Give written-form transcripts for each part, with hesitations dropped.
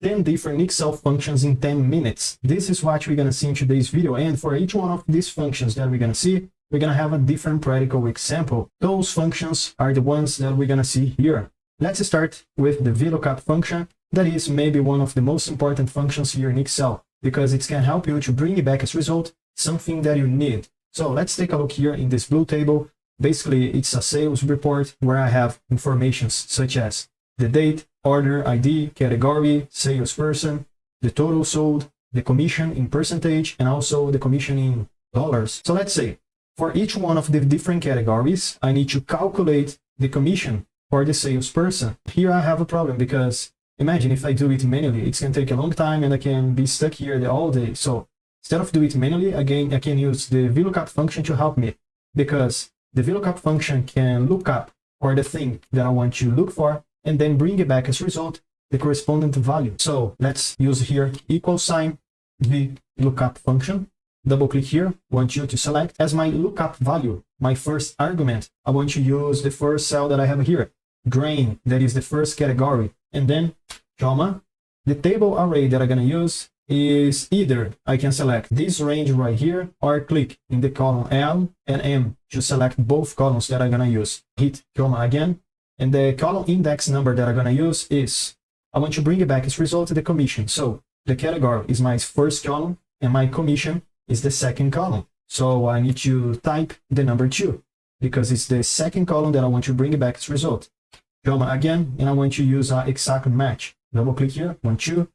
10 different Excel functions in 10 minutes. This is what we're going to see in today's video. And for each one of these functions that we're going to see, we're going to have a different practical example. Those functions are the ones that we're going to see here. Let's start with the Vlookup function. That is maybe one of the most important functions here in Excel, because it can help you to bring back as result something that you need. So let's take a look here in this blue table. Basically, it's a sales report where I have informations such as the date, order ID, category, salesperson, the total sold, the commission in percentage, and also the commission in dollars. So let's say for each one of the different categories, I need to calculate the commission for the salesperson. Here I have a problem because imagine if I do it manually, it's going to take a long time and I can be stuck here all day. So instead of doing it manually, again, I can use the Vlookup function to help me, because the Vlookup function can look up for the thing that I want to look for and then bring it back as a result the corresponding value. So let's use here =, Vlookup function. Double click here, want you to select as my lookup value, my first argument. I want to use the first cell that I have here, grain, that is the first category, and then comma. The table array that I'm going to use is either I can select this range right here or click in the column L and M to select both columns that I'm going to use. Hit comma again, and the column index number that I'm going to use is, I want to bring it back as result of the commission. So the category is my first column and my commission is the second column. So I need to type the number 2 because it's the second column that I want to bring it back as result. Comma again, and I want to use an exact match. Double click here, 1, 2,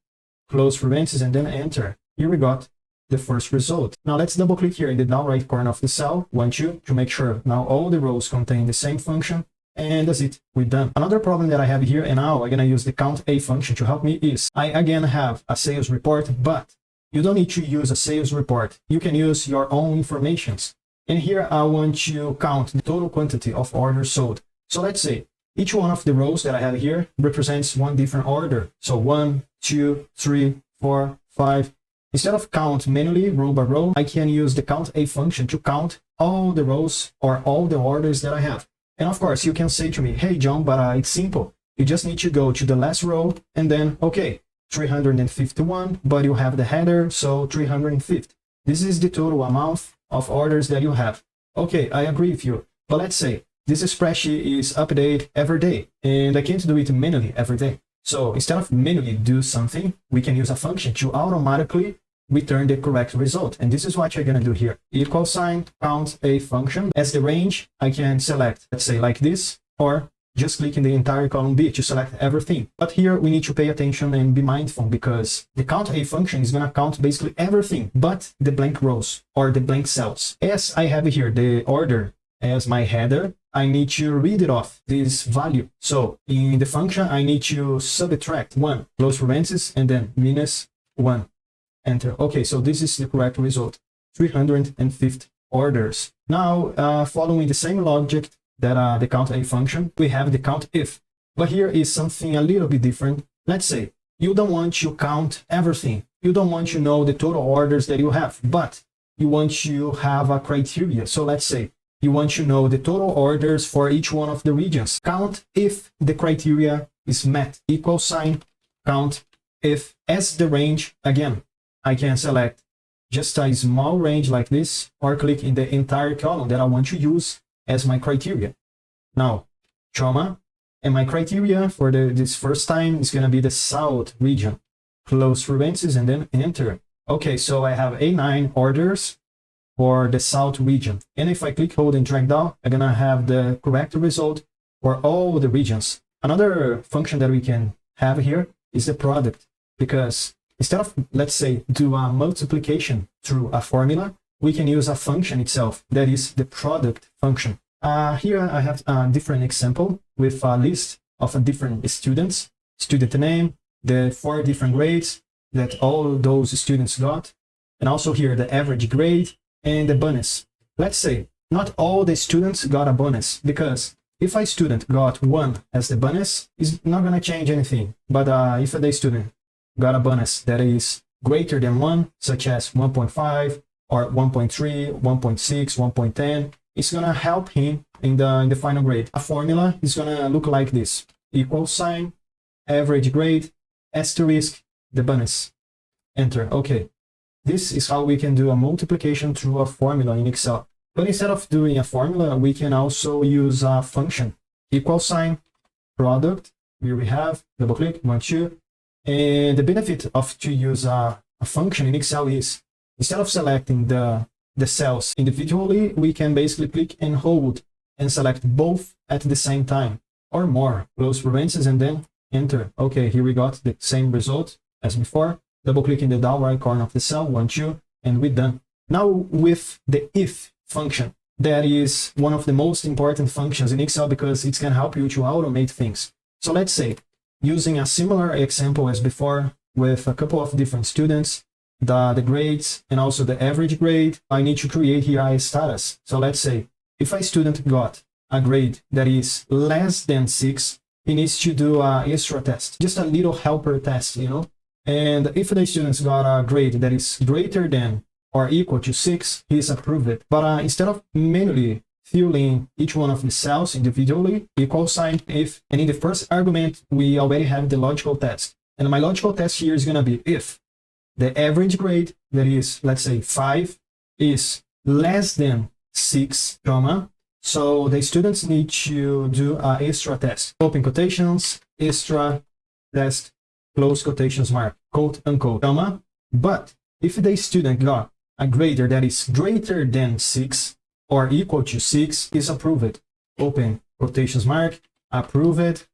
close parentheses, and then enter. Here we got the first result. Now let's double click here in the down right corner of the cell, 1, 2, to make sure now all the rows contain the same function. And that's it, we're done. Another problem that I have here, and now I'm gonna use the COUNTA function to help me, is I again have a sales report, but you don't need to use a sales report. You can use your own informations. And here I want to count the total quantity of orders sold. So let's say each one of the rows that I have here represents one different order. So 1, 2, 3, 4, 5. Instead of count manually row by row, I can use the COUNTA function to count all the rows or all the orders that I have. And of course, you can say to me, hey John, but it's simple. You just need to go to the last row and then, okay, 351, but you have the header, so 350. This is the total amount of orders that you have. Okay, I agree with you. But let's say this spreadsheet is updated every day, and I can't do it manually every day. So instead of manually do something, we can use a function to automatically return the correct result. And this is what you're gonna do here. =COUNTA function. As the range, I can select, let's say like this, or just click in the entire column B to select everything. But here we need to pay attention and be mindful, because the COUNTA function is gonna count basically everything but the blank rows or the blank cells. As I have here the order as my header, I need to read it off this value. So in the function, I need to subtract 1, close parentheses, and then -1, enter. Okay, so this is the correct result, 350 orders. Now, following the same logic that the COUNTA function, we have the COUNTIF. But here is something a little bit different. Let's say you don't want to count everything. You don't want to know the total orders that you have, but you want to have a criteria. So let's say you want to know the total orders for each one of the regions. Count if the criteria is met. =COUNT if as the range. Again, I can select just a small range like this, or click in the entire column that I want to use as my criteria. Now, comma, and my criteria for this first time is going to be the South region. Close parentheses and then enter. Okay, so I have A9 orders for the South region. And if I click, hold, and drag down, I'm going to have the correct result for all the regions. Another function that we can have here is the product, because instead of, let's say, do a multiplication through a formula, we can use a function itself, that is the product function. Here I have a different example with a list of different students, student name, the 4 different grades that all those students got, and also here the average grade and the bonus. Let's say not all the students got a bonus, because if a student got 1 as the bonus, it's not going to change anything. But if the student got a bonus that is greater than 1, such as 1.5 or 1.3, 1.6, 1.10, it's going to help him in the final grade. A formula is going to look like this: =, average grade, asterisk, the bunnies. Enter. Okay. This is how we can do a multiplication through a formula in Excel. But instead of doing a formula, we can also use a function. Equal sign, product. Here we have, double click, 1, 2. And the benefit of to use a function in Excel is, instead of selecting the cells individually, we can basically click and hold and select both at the same time or more. Close parentheses and then enter. Okay, here we got the same result as before. Double click in the down right corner of the cell, 1, 2, and we're done. Now with the if function, that is one of the most important functions in Excel because it can help you to automate things. So let's say, using a similar example as before with a couple of different students, the grades and also the average grade, I need to create here a status. So let's say if a student got a grade that is less than 6, he needs to do an extra test, just a little helper test, you know. And if the students got a grade that is greater than or equal to 6, he's approved. But instead of manually filling each one of the cells individually, equal sign if, and in the first argument, we already have the logical test. And my logical test here is going to be if the average grade, that is, let's say 5, is less than 6, comma, so the students need to do an extra test. Open quotations, extra test, close quotations mark, quote unquote, comma. But if the student got a grade that is greater than 6 or equal to 6, is approved. Open quotations mark, approved,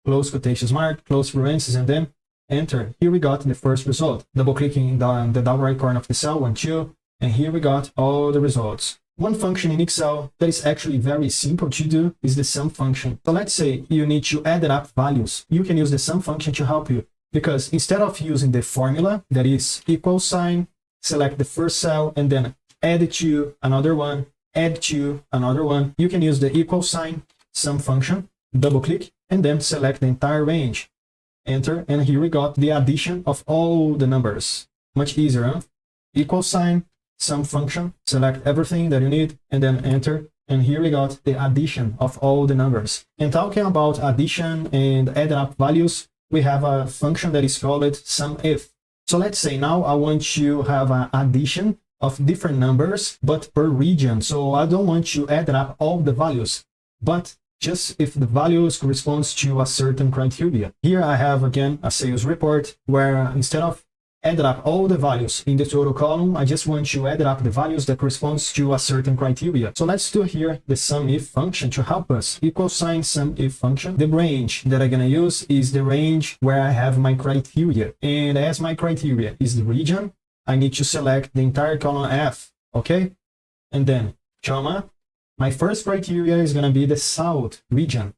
close quotations mark, close parentheses, and then enter. Here we got the first result. Double clicking in the down right corner of the cell, 1, 2, and here we got all the results. One function in Excel that is actually very simple to do is the sum function. So let's say you need to add up values. You can use the sum function to help you, because instead of using the formula that is equal sign, select the first cell and then add to another one, add to another one, you can use the equal sign sum function, double click, and then select the entire range. Enter, and here we got the addition of all the numbers. Much easier, huh? Equal sign, sum function, select everything that you need, and then enter. And here we got the addition of all the numbers. And talking about addition and add up values, we have a function that is called SUMIF. So let's say now I want to have an addition of different numbers, but per region. So I don't want to add up all the values, but just if the values corresponds to a certain criteria. Here I have again a sales report where instead of add up all the values in the total column, I just want to add up the values that corresponds to a certain criteria. So let's do here the SUMIF function to help us. Equal sign SUMIF function. The range that I'm gonna use is the range where I have my criteria. And as my criteria is the region, I need to select the entire column F, okay? And then, comma, my first criteria is gonna be the South region,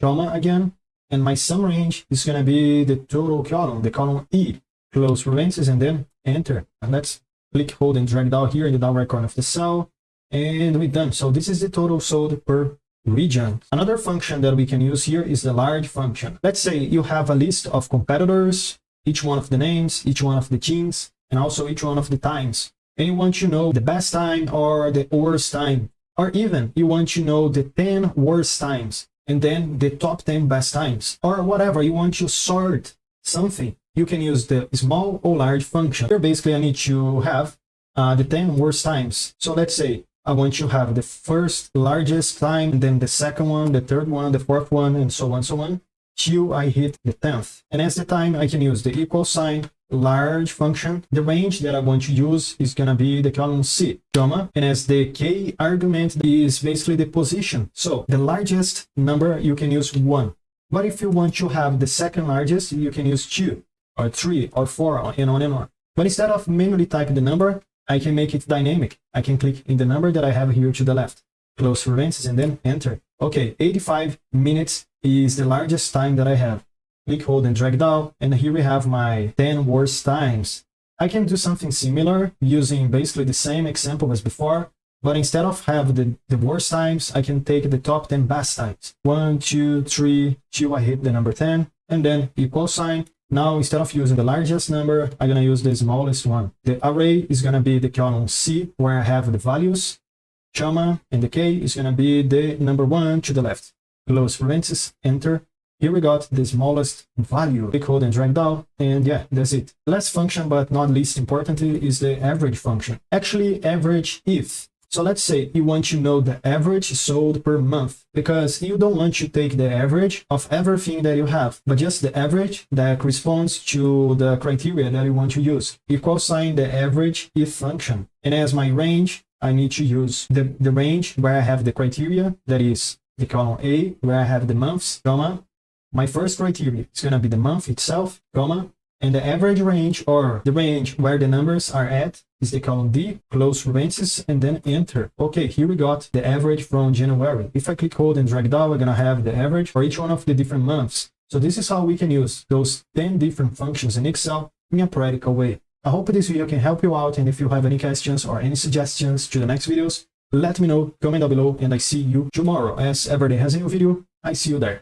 comma again, and my sum range is gonna be the total column, the column E. Close parentheses and then enter. And let's click, hold, and drag down here in the down right corner of the cell, and we're done. So this is the total sold per region. Another function that we can use here is the large function. Let's say you have a list of competitors, each one of the names, each one of the teams, and also each one of the times. And you want to know the best time or the worst time, or even you want to know the 10 worst times and then the top 10 best times, or whatever. You want to sort something. You can use the small or large function. Here basically I need to have the 10 worst times. So let's say I want to have the first largest time, and then the second one, the third one, the fourth one, and so on, till I hit the 10th. And as the time, I can use the equal sign large function. The range that I want to use is gonna be the column C, comma, and as the K argument is basically the position. So the largest number, you can use 1. But if you want to have the second largest, you can use 2. Or 3 or 4 and on and on. But instead of manually typing the number, I can make it dynamic. I can click in the number that I have here to the left, close parentheses, and then enter. Okay, 85 minutes is the largest time that I have. Click, hold, and drag down, and here we have my 10 worst times. I can do something similar using basically the same example as before, but instead of have the worst times, I can take the top 10 best times. 1, 2, 3, till I hit the number 10, and then equal sign. Now, instead of using the largest number, I'm going to use the smallest one. The array is going to be the column C, where I have the values, comma, and the K is going to be the number 1 to the left. Close parentheses, enter. here we got the smallest value. Click, hold, and drag down, and yeah, that's it. Last function, but not least importantly, is the average function. Actually, average if. So let's say you want to know the average sold per month, because you don't want to take the average of everything that you have, but just the average that corresponds to the criteria that you want to use. Equal sign the average if function. And as my range, I need to use the range where I have the criteria, that is the column A, where I have the months, comma. My first criteria is going to be the month itself, comma. And the average range, or the range where the numbers are at, is the column D, close parentheses, and then enter. Okay, here we got the average from January. If I click, hold, and drag down, we're gonna have the average for each one of the different months. So this is how we can use those 10 different functions in Excel in a practical way. I hope this video can help you out, and if you have any questions or any suggestions to the next videos, let me know, comment down below, and I see you tomorrow. As every day has a new video, I see you there.